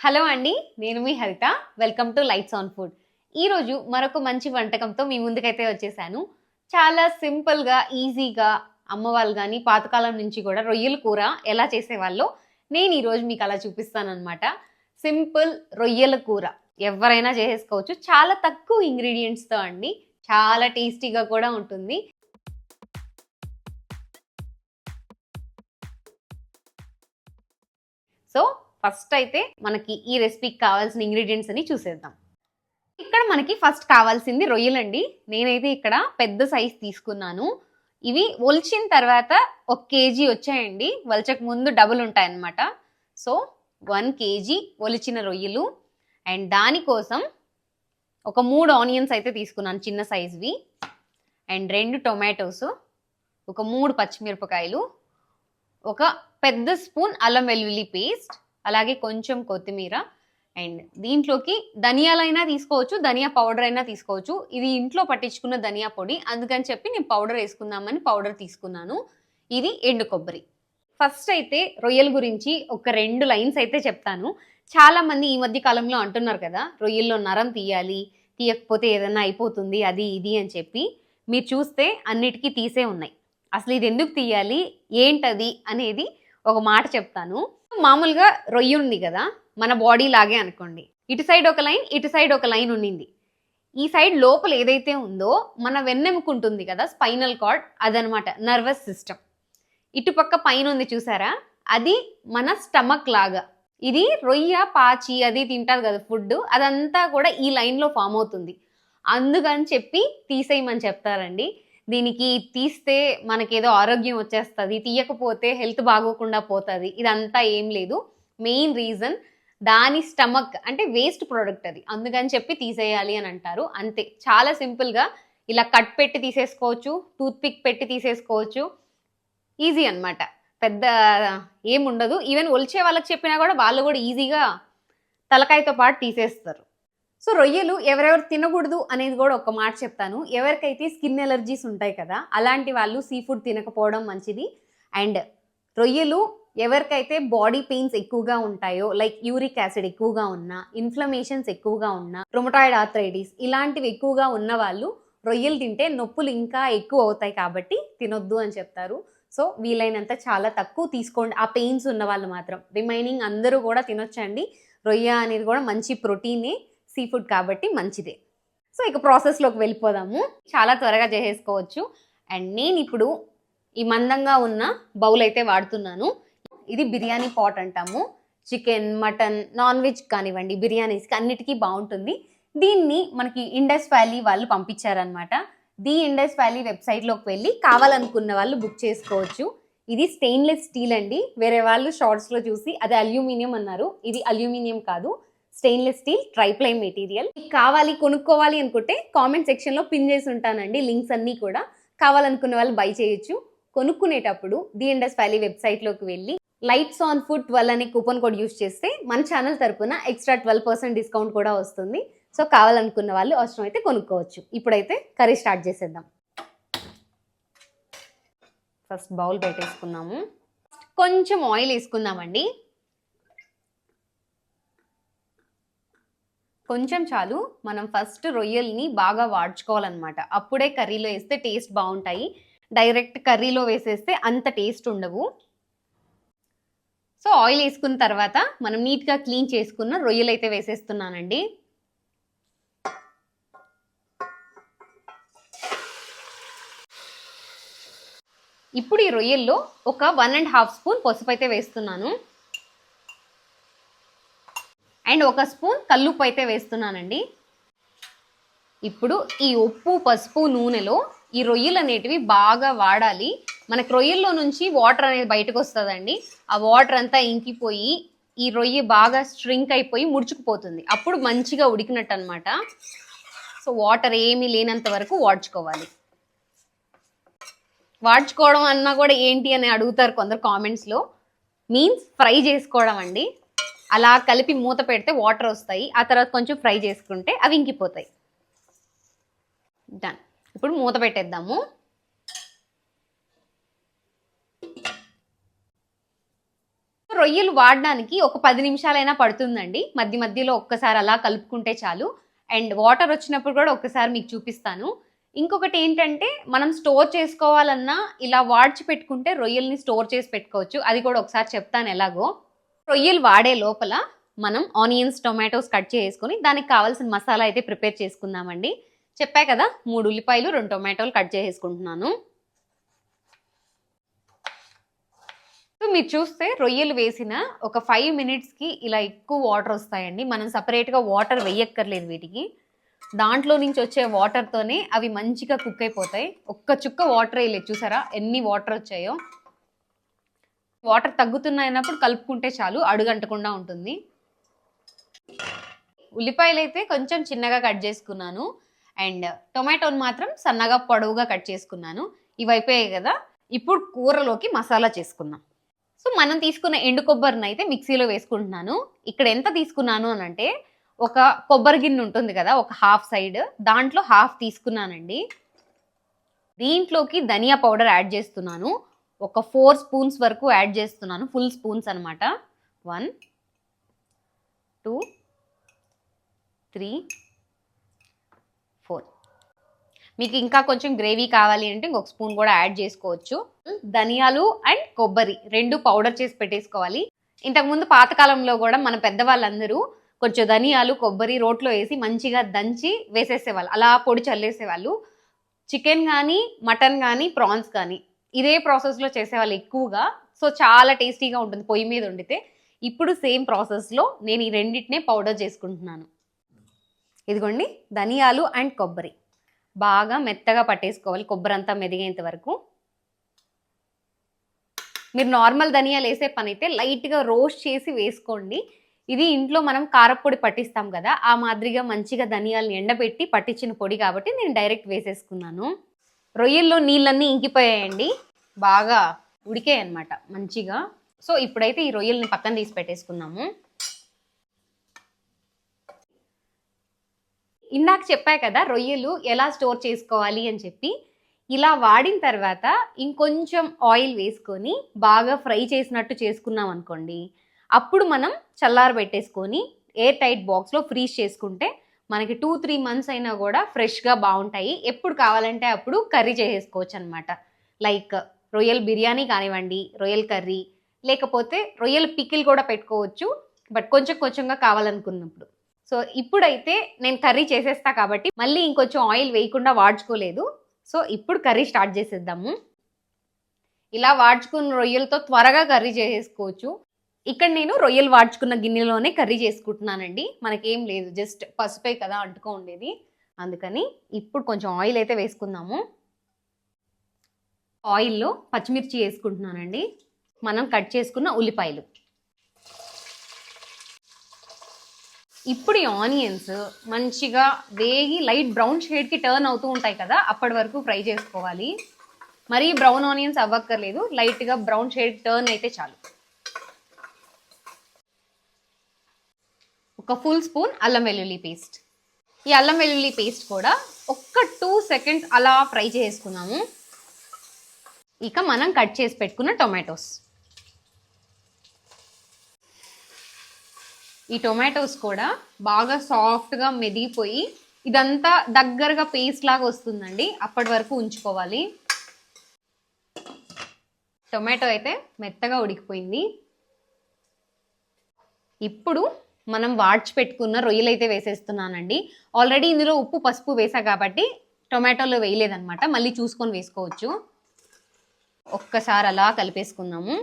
Hello అండి, నేను మీ హరిత. Welcome to lights on food. ఈరోజు మరొక మంచి వంటకంతో మీ ముందుకైతే వచ్చేసాను. చాలా సింపుల్గా, ఈజీగా అమ్మ వాళ్ళు కానీ పాతకాలం నుంచి కూడా రొయ్యల కూర ఎలా చేసేవాళ్ళో నేను ఈరోజు మీకు అలా చూపిస్తానమాట. సింపుల్ రొయ్యల కూర ఎవరైనా చేసేసుకోవచ్చు. చాలా తక్కువ ఇంగ్రీడియంట్స్తో అండి, చాలా టేస్టీగా కూడా ఉంటుంది. సో ఫస్ట్ అయితే మనకి ఈ రెసిపీకి కావాల్సిన ఇంగ్రీడియంట్స్ అని చూసేద్దాం. ఇక్కడ మనకి ఫస్ట్ కావాల్సింది రొయ్యలండి. నేనైతే ఇక్కడ పెద్ద సైజ్ తీసుకున్నాను. ఇవి ఒలిచిన తర్వాత 1 కేజీ వచ్చాయండి. వలచక ముందు డబుల్ ఉంటాయన్నమాట. సో 1 కేజీ ఒలిచిన రొయ్యలు. అండ్ దానికోసం ఒక 3 ఆనియన్స్ అయితే తీసుకున్నాను, చిన్న సైజ్వి. అండ్ 2 టొమాటోస్, ఒక 3 పచ్చిమిరపకాయలు, ఒక పెద్ద స్పూన్ అల్లం వెల్లుల్లి పేస్ట్, అలాగే కొంచెం కొత్తిమీర. అండ్ దీంట్లోకి ధనియాలైనా తీసుకోవచ్చు, ధనియా పౌడర్ అయినా తీసుకోవచ్చు. ఇది ఇంట్లో పట్టించుకున్న ధనియా పొడి, అందుకని చెప్పి నేను పౌడర్ వేసుకుందామని పౌడర్ తీసుకున్నాను. ఇది ఎండు కొబ్బరి. ఫస్ట్ అయితే రొయ్యల గురించి ఒక 2 లైన్స్ అయితే చెప్తాను. చాలామంది ఈ మధ్య కాలంలో అంటున్నారు కదా, రొయ్యల్లో నరం తీయాలి, తీయకపోతే ఏదైనా అయిపోతుంది అది ఇది అని చెప్పి. మీరు చూస్తే అన్నిటికీ తీసే ఉన్నాయి. అసలు ఇది ఎందుకు తీయాలి, ఏంటది అనేది ఒక మాట చెప్తాను. మామూలుగా రొయ్య ఉంది కదా, మన బాడీ లాగే అనుకోండి. ఇటు సైడ్ ఒక లైన్, ఇటు సైడ్ ఒక లైన్ ఉండింది. ఈ సైడ్ లోపల ఏదైతే ఉందో మన వెన్నెముకుంటుంది కదా, స్పైనల్ కార్డ్, అదనమాట నర్వస్ సిస్టమ్. ఇటుపక్క పైన ఉంది చూసారా, అది మన స్టమక్ లాగా. ఇది రొయ్య పాచి అది తింటారు కదా ఫుడ్, అదంతా కూడా ఈ లైన్లో ఫామ్ అవుతుంది. అందుకని చెప్పి తీసేయమని చెప్తారండి. దీనికి తీస్తే మనకేదో ఆరోగ్యం వచ్చేస్తుంది, తీయకపోతే హెల్త్ బాగోకుండా పోతుంది, ఇదంతా ఏం లేదు. మెయిన్ రీజన్ దాని స్టమక్ అంటే వేస్ట్ ప్రోడక్ట్ అది, అందుకని చెప్పి తీసేయాలి అని అంటారు. అంతే, చాలా సింపుల్గా ఇలా కట్ పెట్టి తీసేసుకోవచ్చు, టూత్ పిక్ పెట్టి తీసేసుకోవచ్చు. ఈజీ అనమాట, పెద్ద ఏముండదు. ఈవెన్ ఒలిచే వాళ్ళకి చెప్పినా కూడా వాళ్ళు కూడా ఈజీగా తలకాయతో పాటు తీసేస్తారు. సో రొయ్యలు ఎవరెవరు తినకూడదు అనేది కూడా ఒక మాట చెప్తాను. ఎవరికైతే స్కిన్ ఎలర్జీస్ ఉంటాయి కదా, అలాంటి వాళ్ళు సీ ఫుడ్ తినకపోవడం మంచిది. అండ్ రొయ్యలు ఎవరికైతే బాడీ పెయిన్స్ ఎక్కువగా ఉంటాయో, లైక్ యూరిక్ యాసిడ్ ఎక్కువగా ఉన్నా, ఇన్ఫ్లమేషన్స్ ఎక్కువగా ఉన్నా, రొమటాయిడ్ ఆర్థరైటిస్ ఇలాంటివి ఎక్కువగా ఉన్న వాళ్ళు రొయ్యలు తింటే నొప్పులు ఇంకా ఎక్కువ అవుతాయి కాబట్టి తినొద్దు అని చెప్తారు. సో వీలైనంత చాలా తక్కువ తీసుకోండి ఆ పెయిన్స్ ఉన్న వాళ్ళు మాత్రం. రిమైనింగ్ అందరూ కూడా తినొచ్చండి. రొయ్య అనేది కూడా మంచి ప్రోటీనే, సీ ఫుడ్ కాబట్టి మంచిదే. సో ఇక ప్రాసెస్లోకి వెళ్ళిపోదాము. చాలా త్వరగా చేసేసుకోవచ్చు. అండ్ నేను ఇప్పుడు ఈ మందంగా ఉన్న బౌల్ అయితే వాడుతున్నాను. ఇది బిర్యానీ పాట్ అంటాము. చికెన్, మటన్, నాన్ వెజ్ కానివ్వండి, బిర్యానీస్కి అన్నిటికీ బాగుంటుంది. దీన్ని మనకి ఇండస్ వ్యాలీ వాళ్ళు పంపించారనమాట. ది ఇండస్ వ్యాలీ వెబ్సైట్లోకి వెళ్ళి కావాలనుకున్న వాళ్ళు బుక్ చేసుకోవచ్చు. ఇది స్టెయిన్లెస్ స్టీల్ అండి. వేరే వాళ్ళు షార్ట్స్లో చూసి అది అల్యూమినియం అన్నారు. ఇది అల్యూమినియం కాదు, స్టెయిన్లెస్ స్టీల్ ట్రైప్లై మెటీరియల్. కావాలి, కొనుక్కోవాలి అనుకుంటే కామెంట్ సెక్షన్లో పిన్ చేసి ఉంటానండి లింక్స్ అన్నీ కూడా. కావాలనుకున్న వాళ్ళు బై చేయొచ్చు. కొనుక్కునేటప్పుడు ది ఇండస్ వ్యాలీ వెబ్సైట్లోకి వెళ్ళి లైట్స్ ఆన్ ఫుడ్ 12 అనే కూపన్ కోడ్ యూస్ చేస్తే మన ఛానల్ తరపున ఎక్స్ట్రా 12% డిస్కౌంట్ కూడా వస్తుంది. సో కావాలనుకున్న వాళ్ళు అవసరమైతే కొనుక్కోవచ్చు. ఇప్పుడైతే కర్రీ స్టార్ట్ చేసేద్దాం. ఫస్ట్ బౌల్ పెట్టేసుకున్నాము. కొంచెం ఆయిల్ వేసుకుందామండి, కొంచెం చాలు. మనం ఫస్ట్ రొయ్యల్ని బాగా వాడ్చుకోవాలన్నమాట. అప్పుడే కర్రీలో వేస్తే టేస్ట్ బాగుంటాయి. డైరెక్ట్ కర్రీలో వేసేస్తే అంత టేస్ట్ ఉండవు. సో ఆయిల్ వేసుకున్న తర్వాత మనం నీట్గా క్లీన్ చేసుకున్న రొయ్యలు అయితే వేసేస్తున్నానండి. ఇప్పుడు ఈ రొయ్యల్లో ఒక 1.5 స్పూన్ పసుపు అయితే వేస్తున్నాను. అండ్ 1 స్పూన్ కల్లుప్పు అయితే వేస్తున్నానండి. ఇప్పుడు ఈ ఉప్పు, పసుపు, నూనెలో ఈ రొయ్యలు అనేటివి బాగా వాడాలి. మనకు రొయ్యల్లో నుంచి వాటర్ అనేది బయటకు వస్తుందండి. ఆ వాటర్ అంతా ఇంకిపోయి ఈ రొయ్య బాగా స్ట్రింక్ అయిపోయి ముడుచుకుపోతుంది. అప్పుడు మంచిగా ఉడికినట్టు అనమాట. సో వాటర్ ఏమీ లేనంత వరకు వాడ్చుకోవాలి. వాడ్చుకోవడం అన్నా కూడా ఏంటి అని అడుగుతారు కొందరు కామెంట్స్లో. మీన్స్ ఫ్రై చేసుకోవడం అండి. అలా కలిపి మూత పెడితే వాటర్ వస్తాయి, ఆ తర్వాత కొంచెం ఫ్రై చేసుకుంటే అవి ఇంకిపోతాయి. డన్. ఇప్పుడు మూత పెట్టేద్దాము. రొయ్యలు వాడడానికి ఒక 10 నిమిషాలైనా పడుతుందండి. మధ్య మధ్యలో ఒక్కసారి అలా కలుపుకుంటే చాలు. అండ్ వాటర్ వచ్చినప్పుడు కూడా ఒక్కసారి మీకు చూపిస్తాను. ఇంకొకటి ఏంటంటే మనం స్టోర్ చేసుకోవాలన్నా ఇలా వాడ్చి పెట్టుకుంటే రొయ్యల్ని స్టోర్ చేసి పెట్టుకోవచ్చు. అది కూడా ఒకసారి చెప్తాను ఎలాగో. రొయ్యలు వాడే లోపల మనం ఆనియన్స్, టొమాటోస్ కట్ చేసుకొని దానికి కావాల్సిన మసాలా అయితే ప్రిపేర్ చేసుకుందామండి. చెప్పా కదా 3 ఉల్లిపాయలు 2 టొమాటోలు కట్ చేసుకుంటున్నాను. సో మీరు చూస్తే రొయ్యలు వేసిన ఒక 5 మినిట్స్కి ఇలా ఎక్కువ వాటర్ వస్తాయండి. మనం సపరేట్గా వాటర్ వేయక్కర్లేదు వీటికి. దాంట్లో నుంచి వచ్చే వాటర్తోనే అవి మంచిగా కుక్ అయిపోతాయి. ఒక్క చుక్క వాటర్ వేయలేదు, చూసారా ఎన్ని వాటర్ వచ్చాయో. వాటర్ తగ్గుతున్నాయన్నప్పుడు కలుపుకుంటే చాలు, అడుగంటకుండా ఉంటుంది. ఉల్లిపాయలు అయితే కొంచెం చిన్నగా కట్ చేసుకున్నాను. అండ్ టొమాటోని మాత్రం సన్నగా పొడవుగా కట్ చేసుకున్నాను. ఇవి అయిపోయాయి కదా, ఇప్పుడు కూరలోకి మసాలా చేసుకుందాం. సో మనం తీసుకున్న ఎండు కొబ్బరిని అయితే మిక్సీలో వేసుకుంటున్నాను. ఇక్కడ ఎంత తీసుకున్నాను అని అంటే, ఒక కొబ్బరి గిన్నె ఉంటుంది కదా, ఒక హాఫ్ సైడ్, దాంట్లో హాఫ్ తీసుకున్నానండి. దీంట్లోకి ధనియా పౌడర్ యాడ్ చేస్తున్నాను. ఒక 4 స్పూన్స్ వరకు యాడ్ చేస్తున్నాను, ఫుల్ స్పూన్స్ అనమాట. 1 2 3 4. మీకు ఇంకా కొంచెం గ్రేవీ కావాలి అంటే ఇంకొక స్పూన్ కూడా యాడ్ చేసుకోవచ్చు. ధనియాలు అండ్ కొబ్బరి 2 పౌడర్ చేసి పెట్టేసుకోవాలి. ఇంతకుముందు పాతకాలంలో కూడా మన పెద్దవాళ్ళందరూ కొంచెం ధనియాలు, కొబ్బరి రోట్లో వేసి మంచిగా దంచి వేసేసేవాళ్ళు, అలా పొడి చల్లేసేవాళ్ళు. చికెన్ కానీ, మటన్ కానీ, ప్రాన్స్ కానీ ఇదే ప్రాసెస్లో చేసేవాళ్ళు ఎక్కువగా. సో చాలా టేస్టీగా ఉంటుంది పొయ్యి మీద వండితే. ఇప్పుడు సేమ్ ప్రాసెస్లో నేను ఈ రెండింటినే పౌడర్ చేసుకుంటున్నాను. ఇదిగోండి, ధనియాలు అండ్ కొబ్బరి బాగా మెత్తగా పట్టేసుకోవాలి, కొబ్బరి అంతా మెదిగేంత వరకు. మీరు నార్మల్ ధనియాలు వేసే పని అయితే లైట్గా రోస్ట్ చేసి వేసుకోండి. ఇది ఇంట్లో మనం కారపొడి పట్టిస్తాం కదా, ఆ మాదిరిగా మంచిగా ధనియాలను ఎండబెట్టి పట్టించిన పొడి కాబట్టి నేను డైరెక్ట్ వేసేసుకున్నాను. రొయ్యల్లో నీళ్ళన్నీ ఇంకిపోయాయండి, బాగా ఉడికాయి అన్నమాట మంచిగా. సో ఇప్పుడైతే ఈ రొయ్యల్ని పక్కన తీసి పెట్టేసుకుందాము. ఇందాక చెప్పా కదా రొయ్యలు ఎలా స్టోర్ చేసుకోవాలి అని చెప్పి. ఇలా వాడిన తర్వాత ఇంకొంచెం ఆయిల్ వేసుకొని బాగా ఫ్రై చేసినట్టు చేసుకున్నాం అనుకోండి, అప్పుడు మనం చల్లారబెట్టేసుకొని ఎయిర్ టైట్ బాక్స్లో ఫ్రీజ్ చేసుకుంటే మనకి 2-3 మంత్స్ అయినా కూడా ఫ్రెష్గా బాగుంటాయి. ఎప్పుడు కావాలంటే అప్పుడు కర్రీ చేసేసుకోవచ్చు అనమాట. లైక్ రొయ్యల బిర్యానీ కానివ్వండి, రొయ్యల కర్రీ, లేకపోతే రొయ్యల పికిల్ కూడా పెట్టుకోవచ్చు, బట్ కొంచెం కొంచెంగా కావాలనుకున్నప్పుడు. సో ఇప్పుడైతే నేను కర్రీ చేసేస్తా కాబట్టి మళ్ళీ ఇంకొంచెం ఆయిల్ వేయకుండా వాడ్చుకోలేదు. సో ఇప్పుడు కర్రీ స్టార్ట్ చేసేద్దాము. ఇలా వాడ్చుకున్న రొయ్యలతో త్వరగా కర్రీ చేసేసుకోవచ్చు. ఇక్కడ నేను రొయ్యలు వాడ్చుకున్న గిన్నెలోనే కర్రీ చేసుకుంటున్నానండి. మనకేం లేదు, జస్ట్ పసుపే కదా అంటుకో ఉండేది, అందుకని. ఇప్పుడు కొంచెం ఆయిల్ అయితే వేసుకుందాము. ఆయిల్లో పచ్చిమిర్చి వేసుకుంటున్నానండి, మనం కట్ చేసుకున్న ఉల్లిపాయలు. ఇప్పుడు ఈ ఆనియన్స్ మంచిగా వేగి లైట్ బ్రౌన్ షేడ్కి టర్న్ అవుతూ ఉంటాయి కదా, అప్పటి వరకు ఫ్రై చేసుకోవాలి. మరీ బ్రౌన్ ఆనియన్స్ అవ్వక్కర్లేదు, లైట్గా బ్రౌన్ షేడ్ టర్న్ అయితే చాలు. ఒక ఫుల్ స్పూన్ అల్లం వెల్లుల్లి పేస్ట్. ఈ అల్లం వెల్లుల్లి పేస్ట్ కూడా ఒక్క 2 సెకండ్స్ అలా ఫ్రై చేసుకున్నాము. ఇక మనం కట్ చేసి పెట్టుకున్న టొమాటోస్. ఈ టొమాటోస్ కూడా బాగా సాఫ్ట్గా మెదిగిపోయి ఇదంతా దగ్గరగా పేస్ట్ లాగా వస్తుందండి, అప్పటి వరకు ఉంచుకోవాలి. టొమాటో అయితే మెత్తగా ఉడికిపోయింది. ఇప్పుడు మనం వాడ్చి పెట్టుకున్న రొయ్యలు అయితే వేసేస్తున్నానండి. ఆల్రెడీ ఇందులో ఉప్పు, పసుపు వేసా కాబట్టి టొమాటోలో వేయలేదన్నమాట, మళ్ళీ చూసుకొని వేసుకోవచ్చు. ఒక్కసారి అలా కలిపేసుకుందాము.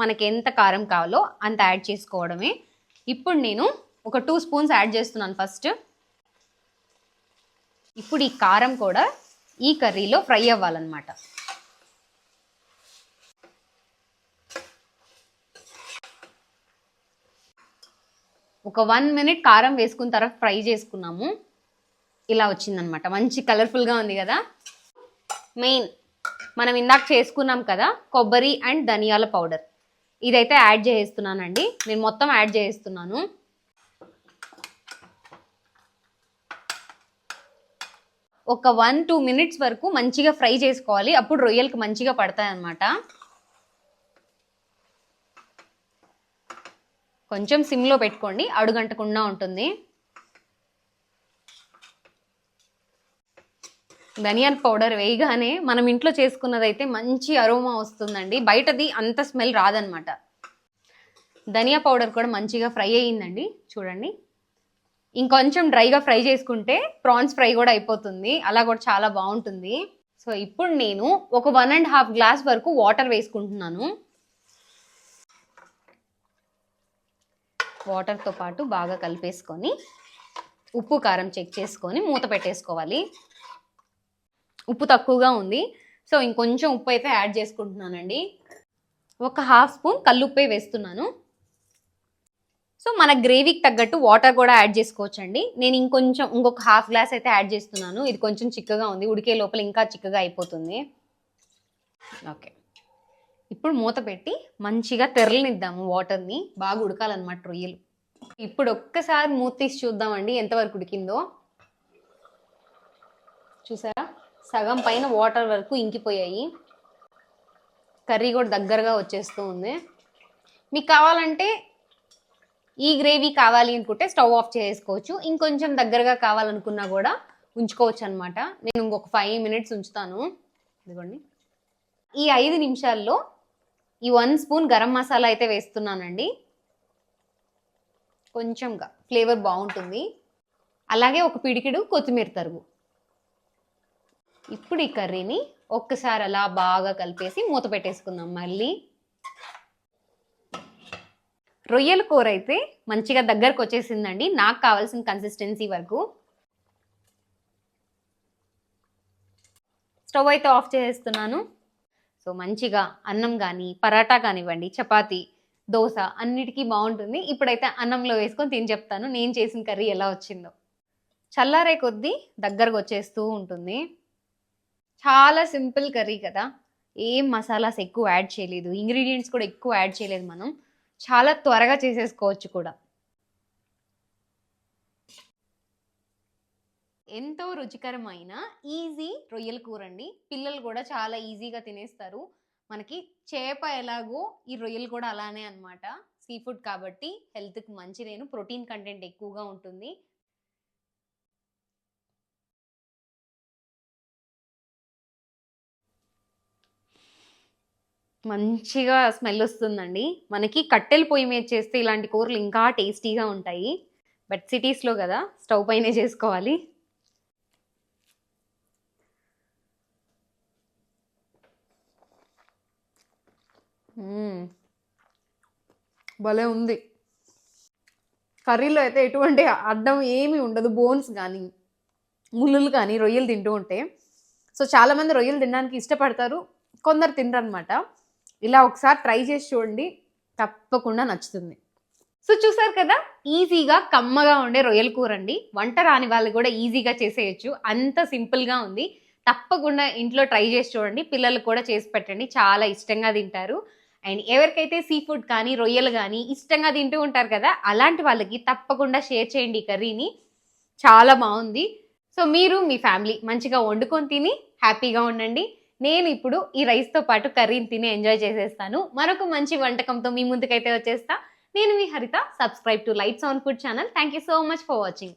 మనకి ఎంత కారం కావాలో అంత యాడ్ చేసుకోవడమే. ఇప్పుడు నేను ఒక 2 స్పూన్స్ యాడ్ చేస్తున్నాను ఫస్ట్. ఇప్పుడు ఈ కారం కూడా ఈ కర్రీలో ఫ్రై అవ్వాలన్నమాట. ఒక 1 మినిట్ కారం వేసుకున్న తర్వాత ఫ్రై చేసుకున్నాము. ఇలా వచ్చిందనమాట, మంచి కలర్ఫుల్గా ఉంది కదా. మెయిన్ మనం ఇందాక చేసుకున్నాం కదా కొబ్బరి అండ్ ధనియాల పౌడర్, ఇదైతే యాడ్ చేస్తున్నానండి. నేను మొత్తం యాడ్ చేస్తున్నాను. ఒక 1-2 మినిట్స్ వరకు మంచిగా ఫ్రై చేసుకోవాలి. అప్పుడు రొయ్యలకు మంచిగా పడతాయి అన్నమాట. కొంచెం సిమ్లో పెట్టుకోండి, అడుగంటకుండా ఉంటుంది. ధనియాల పౌడర్ వేయగానే మనం ఇంట్లో చేసుకున్నదైతే మంచి అరోమా వస్తుందండి. బయటది అంత స్మెల్ రాదనమాట. ధనియా పౌడర్ కూడా మంచిగా ఫ్రై అయ్యిందండి. చూడండి, ఇంకొంచెం డ్రైగా ఫ్రై చేసుకుంటే ప్రాన్స్ ఫ్రై కూడా అయిపోతుంది. అలా కూడా చాలా బాగుంటుంది. సో ఇప్పుడు నేను ఒక 1.5 గ్లాస్ వరకు వాటర్ వేసుకుంటున్నాను. వాటర్తో పాటు బాగా కలిపేసుకొని ఉప్పు కారం చెక్ చేసుకొని మూత పెట్టేసుకోవాలి. ఉప్పు తక్కువగా ఉంది, సో ఇంకొంచెం ఉప్పు అయితే యాడ్ చేసుకుంటున్నానండి. ఒక 1/2 స్పూన్ కల్లుప్పే వేస్తున్నాను. సో మన గ్రేవీకి తగ్గట్టు వాటర్ కూడా యాడ్ చేసుకోవచ్చండి. నేను ఇంకొక 1/2 గ్లాస్ అయితే యాడ్ చేస్తున్నాను. ఇది కొంచెం చిక్కగా ఉంది, ఉడికే లోపల ఇంకా చిక్కగా అయిపోతుంది. ఓకే, ఇప్పుడు మూత పెట్టి మంచిగా తెరలనిద్దాము. వాటర్ని బాగా ఉడకాలన్నమాట రొయ్యలు. ఇప్పుడు ఒక్కసారి మూత తీసి చూద్దామండి ఎంతవరకు ఉడికిందో. చూసారా, సగం పైన వాటర్ వరకు ఇంకిపోయాయి. కర్రీ కూడా దగ్గరగా వచ్చేస్తూ ఉంది. మీకు కావాలంటే ఈ గ్రేవీ కావాలి అనుకుంటే స్టవ్ ఆఫ్ చేసుకోవచ్చు. ఇంకొంచెం దగ్గరగా కావాలనుకున్నా కూడా ఉంచుకోవచ్చు అనమాట. నేను ఇంకొక 5 మినిట్స్ ఉంచుతాను. ఇదిగోండి, ఈ 5 నిమిషాల్లో ఈ 1 స్పూన్ గరం మసాలా అయితే వేస్తున్నానండి. కొంచెంగా ఫ్లేవర్ బాగుంటుంది. అలాగే ఒక పిడికిడు కొత్తిమీర తరుగు. ఇప్పుడు ఈ కర్రీని ఒక్కసారి అలా బాగా కలిపేసి మూత పెట్టేసుకుందాం. మళ్ళీ రొయ్యల కూర అయితే మంచిగా దగ్గరకు వచ్చేసిందండి. నాకు కావాల్సిన కన్సిస్టెన్సీ వరకు. స్టవ్ అయితే ఆఫ్ చేసేస్తున్నాను. సో మంచిగా అన్నం కానీ పరాటా కానివ్వండి, చపాతీ, దోశ అన్నిటికీ బాగుంటుంది. ఇప్పుడైతే అన్నంలో వేసుకొని తిని చెప్తాను నేను చేసిన కర్రీ ఎలా వచ్చిందో. చల్లారే కొద్దీ దగ్గరకు వచ్చేస్తూ ఉంటుంది. చాలా సింపుల్ కర్రీ కదా, ఏం మసాలాస్ ఎక్కువ యాడ్ చేయలేదు, ఇంగ్రీడియంట్స్ కూడా ఎక్కువ యాడ్ చేయలేదు. మనం చాలా త్వరగా చేసేసుకోవచ్చు కూడా. ఎంతో రుచికరమైన ఈజీ రొయ్యల కూర అండి. పిల్లలు కూడా చాలా ఈజీగా తినేస్తారు. మనకి చేప ఎలాగో ఈ రొయ్యలు కూడా అలానే అన్నమాట. సీ ఫుడ్ కాబట్టి హెల్త్కి మంచిదేను, ప్రోటీన్ కంటెంట్ ఎక్కువగా ఉంటుంది. మంచిగా స్మెల్ వస్తుందండి. మనకి కట్టెల పొయ్యి మీద చేస్తే ఇలాంటి కూరలు ఇంకా టేస్టీగా ఉంటాయి. బట్ సిటీస్లో కదా, స్టవ్ పైనే చేసుకోవాలి. భలే ఉంది. కర్రీలో అయితే ఎటువంటి అడ్డం ఏమీ ఉండదు. బోన్స్ కానీ ముళ్ళులు కానీ రొయ్యలు తింటూ ఉంటే. సో చాలామంది రొయ్యలు తినడానికి ఇష్టపడతారు, కొందరు తినరు అనమాట. ఇలా ఒకసారి ట్రై చేసి చూడండి, తప్పకుండా నచ్చుతుంది. సో చూసారు కదా, ఈజీగా కమ్మగా ఉండే రొయ్యల కూర అండి. వంట రాని వాళ్ళు కూడా ఈజీగా చేసేయచ్చు, అంత సింపుల్గా ఉంది. తప్పకుండా ఇంట్లో ట్రై చేసి చూడండి. పిల్లలకు కూడా చేసి పెట్టండి, చాలా ఇష్టంగా తింటారు. అండ్ ఎవరికైతే సీ ఫుడ్ కానీ రొయ్యలు కానీ ఇష్టంగా తింటూ ఉంటారు కదా, అలాంటి వాళ్ళకి తప్పకుండా షేర్ చేయండి ఈ కర్రీని. చాలా బాగుంది. సో మీరు మీ ఫ్యామిలీ మంచిగా వండుకొని తిని హ్యాపీగా ఉండండి. నేను ఇప్పుడు ఈ రైస్తో పాటు కర్రీని తిని ఎంజాయ్ చేసేస్తాను. మరొక మంచి వంటకంతో మీ ముందుకైతే వచ్చేస్తా. నేను మీ హరిత. Subscribe to lights on food channel. Thank you so much for watching.